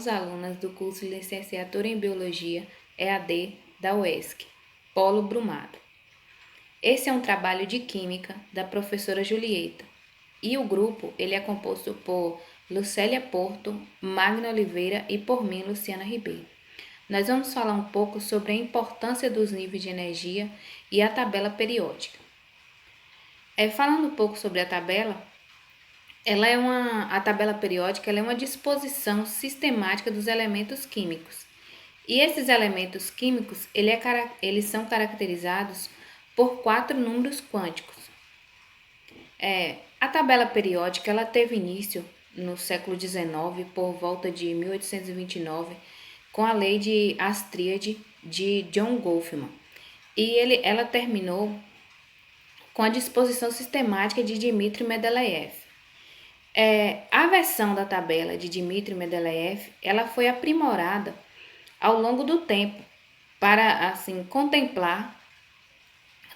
somos alunas do curso de Licenciatura em Biologia EAD da UESC, Polo Brumado. Esse é um trabalho de Química da professora Julieta, e o grupo ele é composto por Lucélia Porto, Magna Oliveira e por mim, Luciana Ribeiro. Nós vamos falar um pouco sobre a importância dos níveis de energia e a tabela periódica. Falando um pouco sobre a tabela, a tabela periódica ela é uma disposição sistemática dos elementos químicos. E esses elementos químicos eles são caracterizados por 4 números quânticos. A tabela periódica ela teve início no século XIX, por volta de 1829, com a lei de Astríade de John Goldman. E ela terminou com a disposição sistemática de Dmitry Mendeleev. A versão da tabela de Dmitry Mendeleev ela foi aprimorada ao longo do tempo para assim contemplar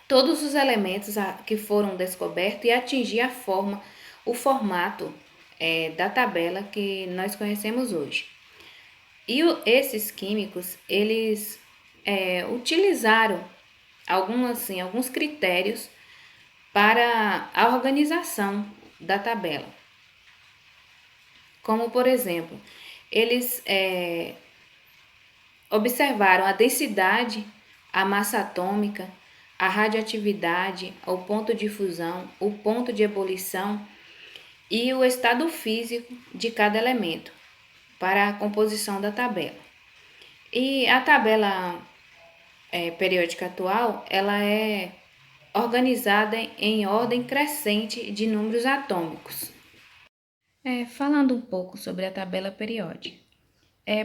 todos os elementos que foram descobertos e atingir o formato da tabela que nós conhecemos hoje. E esses químicos, eles utilizaram alguns critérios para a organização da tabela. Como, por exemplo, eles observaram a densidade, a massa atômica, a radioatividade, o ponto de fusão, o ponto de ebulição e o estado físico de cada elemento para a composição da tabela. E a tabela periódica atual, ela é organizada em ordem crescente de números atômicos. Falando um pouco sobre a tabela periódica.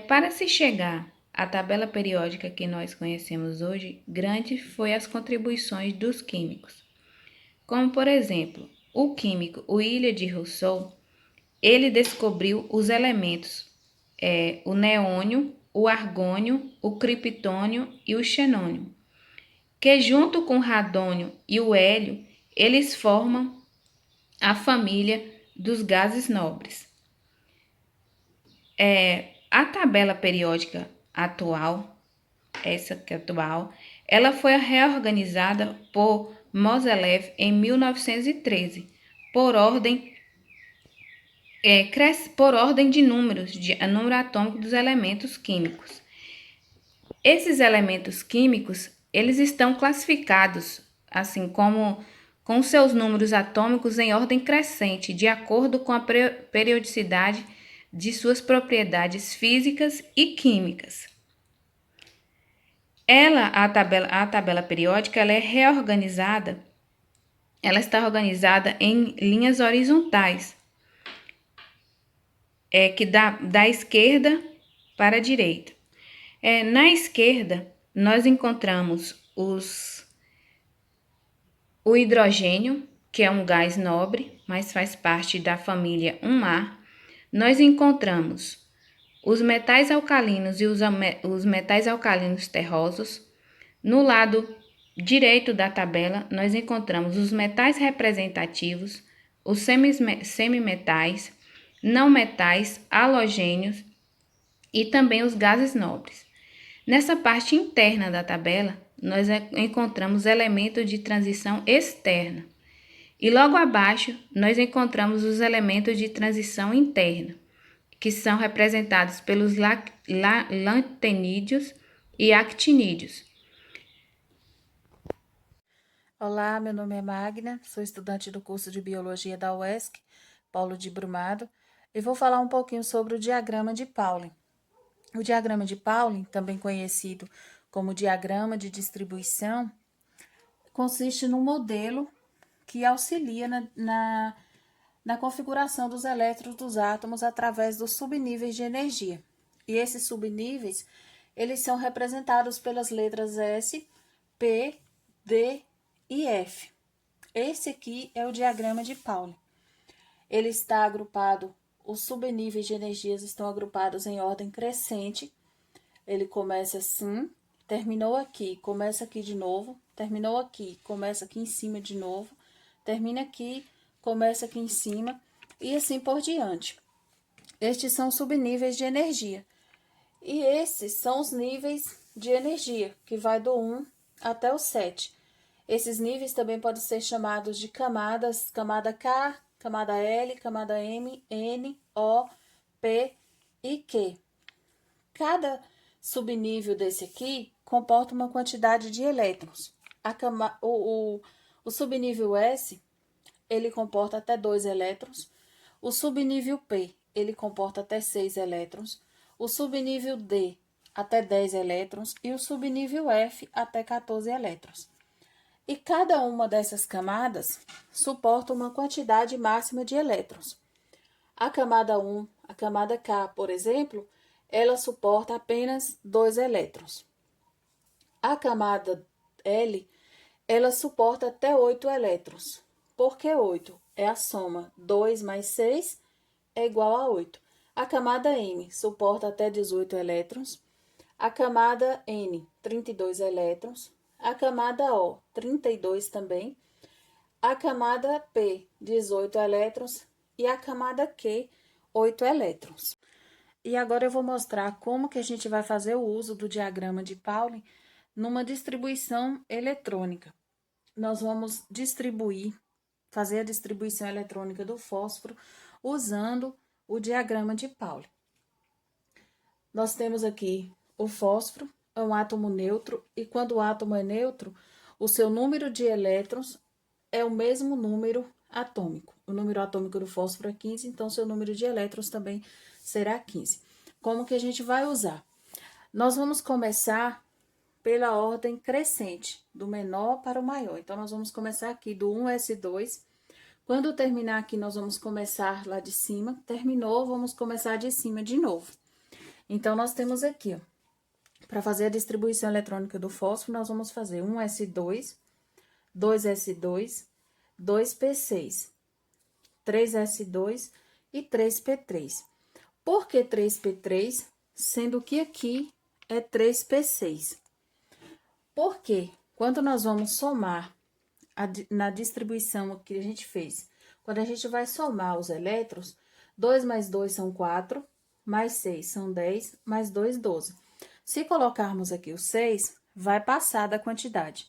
Para se chegar à tabela periódica que nós conhecemos hoje, grande foi as contribuições dos químicos. Como, por exemplo, o químico William de Rousseau, ele descobriu os elementos, o neônio, o argônio, o criptônio e o xenônio, que junto com o radônio e o hélio, eles formam a família dos gases nobres. A tabela periódica atual, ela foi reorganizada por Mozelev em 1913, por ordem de números, número atômico dos elementos químicos. Esses elementos químicos, eles estão classificados, assim como com seus números atômicos em ordem crescente, de acordo com a periodicidade de suas propriedades físicas e químicas. A tabela periódica, ela é reorganizada, ela está organizada em linhas horizontais, que da esquerda para a direita. Na esquerda, nós encontramos o hidrogênio, que é um gás nobre, mas faz parte da família 1A. Nós encontramos os metais alcalinos e os metais alcalinos terrosos. No lado direito da tabela, nós encontramos os metais representativos, os semimetais, não metais, halogênios e também os gases nobres. Nessa parte interna da tabela, nós encontramos elementos de transição externa. E logo abaixo, nós encontramos os elementos de transição interna, que são representados pelos lantenídeos e actinídeos. Olá, meu nome é Magna, sou estudante do curso de Biologia da UESC, Polo de Brumado, e vou falar um pouquinho sobre o diagrama de Pauling. O diagrama de Pauling, também conhecido como diagrama de distribuição, consiste num modelo que auxilia na configuração dos elétrons dos átomos através dos subníveis de energia. E esses subníveis, eles são representados pelas letras S, P, D e F. Esse aqui é o diagrama de Pauling. Ele está agrupado, os subníveis de energias estão agrupados em ordem crescente. Ele começa assim, terminou aqui, começa aqui de novo, terminou aqui, começa aqui em cima de novo, termina aqui, começa aqui em cima e assim por diante. Estes são subníveis de energia. E esses são os níveis de energia, que vai do 1 até o 7. Esses níveis também podem ser chamados de camadas, camada K, camada L, camada M, N, O, P e Q. Cada subnível desse aqui comporta uma quantidade de elétrons. O subnível S, ele comporta até 2 elétrons. O subnível P, ele comporta até 6 elétrons. O subnível D, até 10 elétrons. E o subnível F, até 14 elétrons. E cada uma dessas camadas suporta uma quantidade máxima de elétrons. A camada 1, a camada K, por exemplo, ela suporta apenas 2 elétrons. A camada L, ela suporta até 8 elétrons. Por que 8? É a soma 2 mais 6 é igual a 8. A camada M suporta até 18 elétrons. A camada N, 32 elétrons. A camada O, 32 também. A camada P, 18 elétrons. E a camada Q, 8 elétrons. E agora eu vou mostrar como que a gente vai fazer o uso do diagrama de Pauling numa distribuição eletrônica. Nós vamos fazer a distribuição eletrônica do fósforo usando o diagrama de Pauling. Nós temos aqui o fósforo, é um átomo neutro, e quando o átomo é neutro, o seu número de elétrons é o mesmo número atômico. O número atômico do fósforo é 15, então seu número de elétrons também será 15. Como que a gente vai usar? Nós vamos começar pela ordem crescente, do menor para o maior. Então, nós vamos começar aqui do 1s2. Quando terminar aqui, nós vamos começar lá de cima. Terminou, vamos começar de cima de novo. Então, nós temos aqui, ó, para fazer a distribuição eletrônica do fósforo, nós vamos fazer 1s2, 2s2, 2p6, 3s2 e 3p3. Por que 3p3? Sendo que aqui é 3p6. Porque quando nós vamos somar na distribuição que a gente fez, quando a gente vai somar os elétrons, 2 mais 2 são 4, mais 6 são 10, mais 2, 12. Se colocarmos aqui o 6, vai passar da quantidade.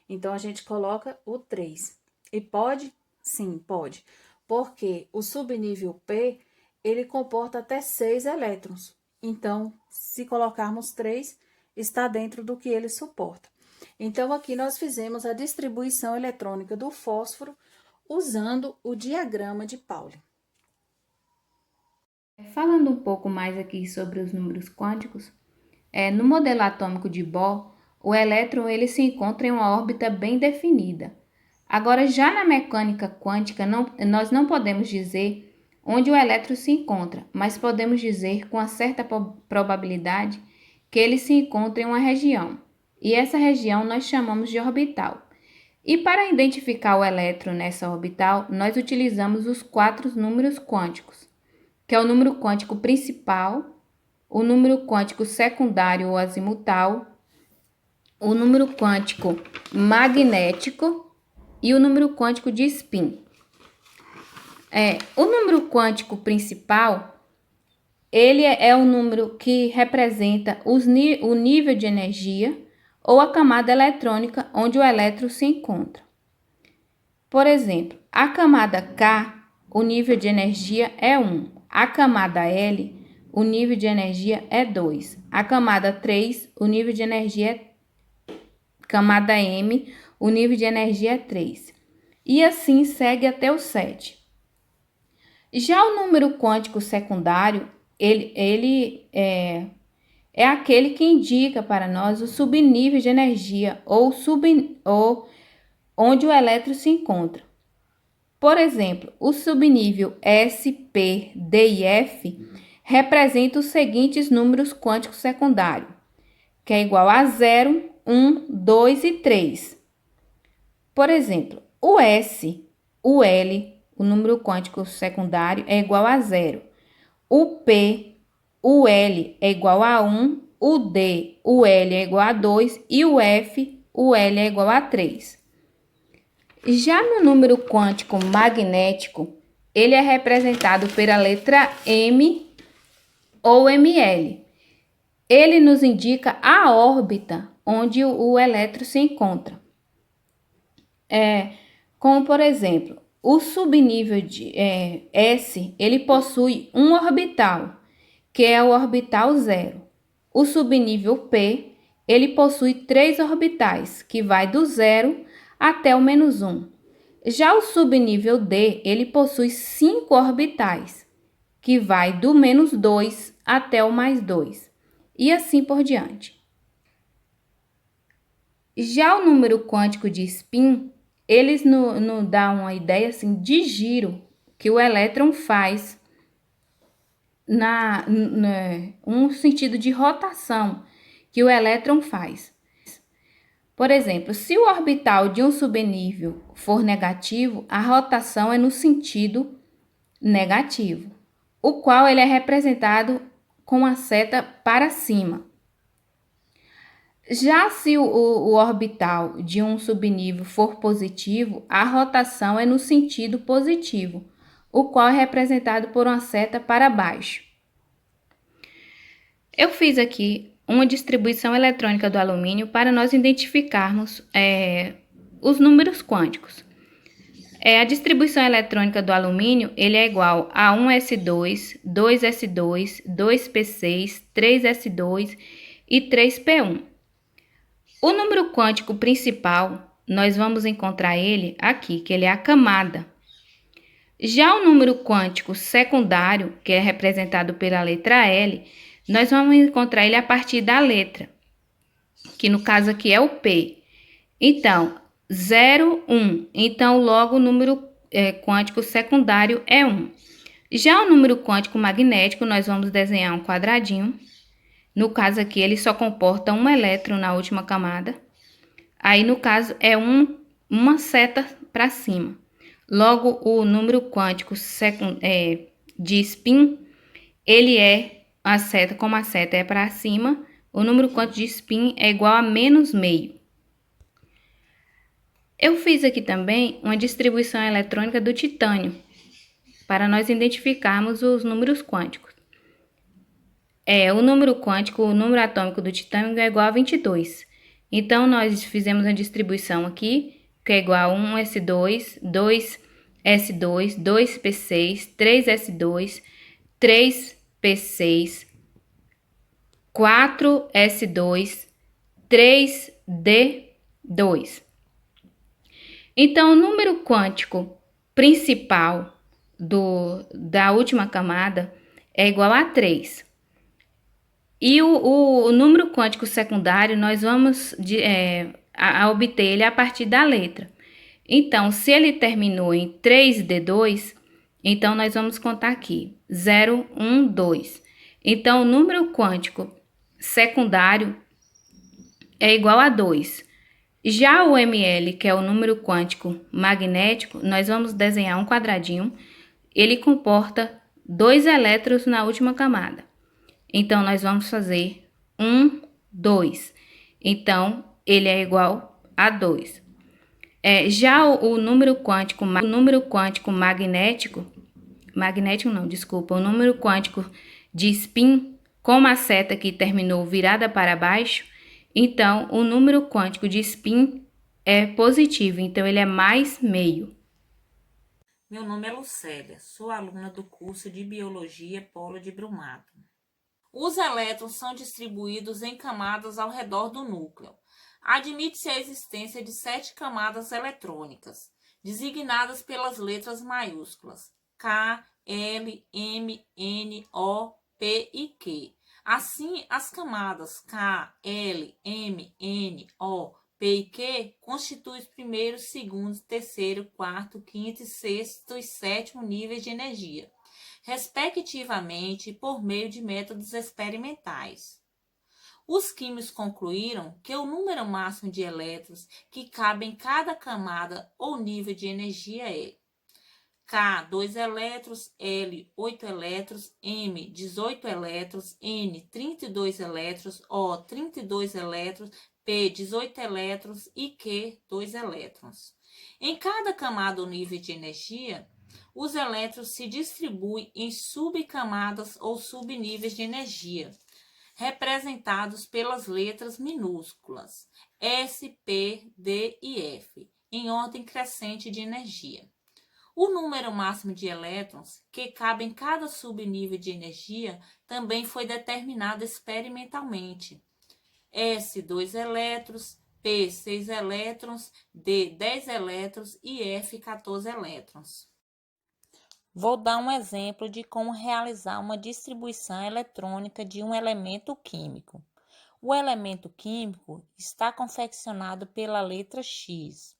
Então, a gente coloca o 3. E pode? Sim, pode. Porque o subnível P, ele comporta até 6 elétrons. Então, se colocarmos 3, está dentro do que ele suporta. Então, aqui nós fizemos a distribuição eletrônica do fósforo usando o diagrama de Pauling. Falando um pouco mais aqui sobre os números quânticos, no modelo atômico de Bohr, o elétron ele se encontra em uma órbita bem definida. Agora, já na mecânica quântica, nós não podemos dizer onde o elétron se encontra, mas podemos dizer com uma certa probabilidade que ele se encontra em uma região. E essa região nós chamamos de orbital. E para identificar o elétron nessa orbital, nós utilizamos os 4 números quânticos, que é o número quântico principal, o número quântico secundário ou azimutal, o número quântico magnético e o número quântico de spin. O número quântico principal, ele é o número que representa o nível de energia ou a camada eletrônica onde o elétron se encontra. Por exemplo, a camada K, o nível de energia é 1. A camada L, o nível de energia é 2. A camada 3, o nível de energia é camada M, o nível de energia é 3. E assim segue até o 7. Já o número quântico secundário, ele é aquele que indica para nós o subnível de energia ou onde o elétron se encontra. Por exemplo, o subnível S, P, D e F representa os seguintes números quânticos secundários, que é igual a 0, 1, 2 e 3. Por exemplo, o S, o L, o número quântico secundário, é igual a 0. O P, o L é igual a 1, o D, o L é igual a 2 e o F, o L é igual a 3. Já no número quântico magnético, ele é representado pela letra M ou ML. ele nos indica a órbita onde o elétron se encontra. Como, por exemplo, o subnível de S, ele possui um orbital, que é o orbital 0. O subnível P, ele possui 3 orbitais, que vai do 0 até o -1. Já o subnível D, ele possui 5 orbitais, que vai do -2 até o +2, e assim por diante. Já o número quântico de spin, eles nos dá uma ideia assim, de giro que o elétron faz um sentido de rotação que o elétron faz. Por exemplo, se o orbital de um subnível for negativo, a rotação é no sentido negativo, o qual ele é representado com a seta para cima. Já se o orbital de um subnível for positivo, a rotação é no sentido positivo, o qual é representado por uma seta para baixo. Eu fiz aqui uma distribuição eletrônica do alumínio para nós identificarmos os números quânticos. A distribuição eletrônica do alumínio ele é igual a 1s2, 2s2, 2p6, 3s2 e 3p1. O número quântico principal, nós vamos encontrar ele aqui, que ele é a camada. Já o número quântico secundário, que é representado pela letra L, nós vamos encontrar ele a partir da letra, que no caso aqui é o P. Então, 0, 1. Então, logo o número quântico secundário é 1. Já o número quântico magnético, nós vamos desenhar um quadradinho. No caso aqui, ele só comporta um elétron na última camada. Aí, no caso, é uma seta para cima. Logo, o número quântico de spin, ele é a seta, como a seta é para cima, o número quântico de spin é igual a -meio. Eu fiz aqui também uma distribuição eletrônica do titânio, para nós identificarmos os números quânticos. O número quântico, o número atômico do titânio é igual a 22. Então, nós fizemos a distribuição aqui, que é igual a 1s2, 2s2, 2p6, 3s2, 3p6, 4s2, 3d2. Então, o número quântico principal da última camada é igual a 3. E o número quântico secundário, nós vamos obter ele a partir da letra. Então, se ele terminou em 3D2, então nós vamos contar aqui, 0, 1, 2. Então, o número quântico secundário é igual a 2. Já o Ml, que é o número quântico magnético, nós vamos desenhar um quadradinho. Ele comporta 2 elétrons na última camada. Então, nós vamos fazer 1, 2. Então, ele é igual a 2. Já o número quântico magnético, o número quântico de spin, como a seta que terminou virada para baixo, então, o número quântico de spin é positivo, então ele é +meio. Meu nome é Lucélia, sou aluna do curso de Biologia Polo de Brumado. Os elétrons são distribuídos em camadas ao redor do núcleo. Admite-se a existência de 7 camadas eletrônicas, designadas pelas letras maiúsculas K, L, M, N, O, P e Q. Assim, as camadas K, L, M, N, O, P e Q constituem os primeiros, segundo, terceiro, quarto, quinto, sexto e sétimo níveis de energia, respectivamente, por meio de métodos experimentais. Os químicos concluíram que o número máximo de elétrons que cabe em cada camada ou nível de energia é K, 2 elétrons, L, 8 elétrons, M, 18 elétrons, N, 32 elétrons, O, 32 elétrons, P, 18 elétrons e Q, 2 elétrons. Em cada camada ou nível de energia, os elétrons se distribuem em subcamadas ou subníveis de energia, representados pelas letras minúsculas S, P, D e F, em ordem crescente de energia. O número máximo de elétrons que cabe em cada subnível de energia também foi determinado experimentalmente. S, 2 elétrons, P, 6 elétrons, D, 10 elétrons e F, 14 elétrons. Vou dar um exemplo de como realizar uma distribuição eletrônica de um elemento químico. O elemento químico está confeccionado pela letra X.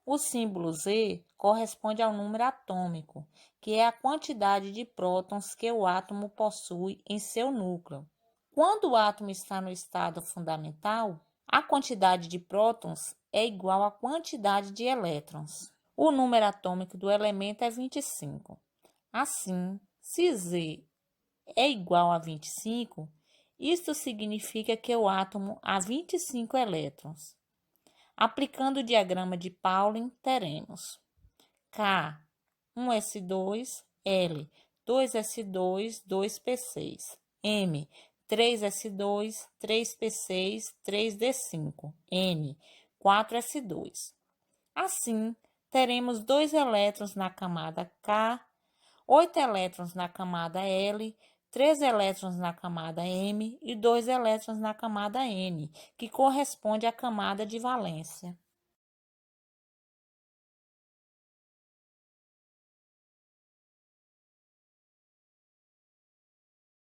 O símbolo Z corresponde ao número atômico, que é a quantidade de prótons que o átomo possui em seu núcleo. Quando o átomo está no estado fundamental, a quantidade de prótons é igual à quantidade de elétrons. O número atômico do elemento é 25. Assim, se Z é igual a 25, isto significa que o átomo há 25 elétrons. Aplicando o diagrama de Pauling, teremos K, 1s2, L, 2s2, 2p6, M, 3s2, 3p6, 3d5, N, 4s2. Assim, teremos 2 elétrons na camada K, 8 elétrons na camada L, 3 elétrons na camada M e 2 elétrons na camada N, que corresponde à camada de valência.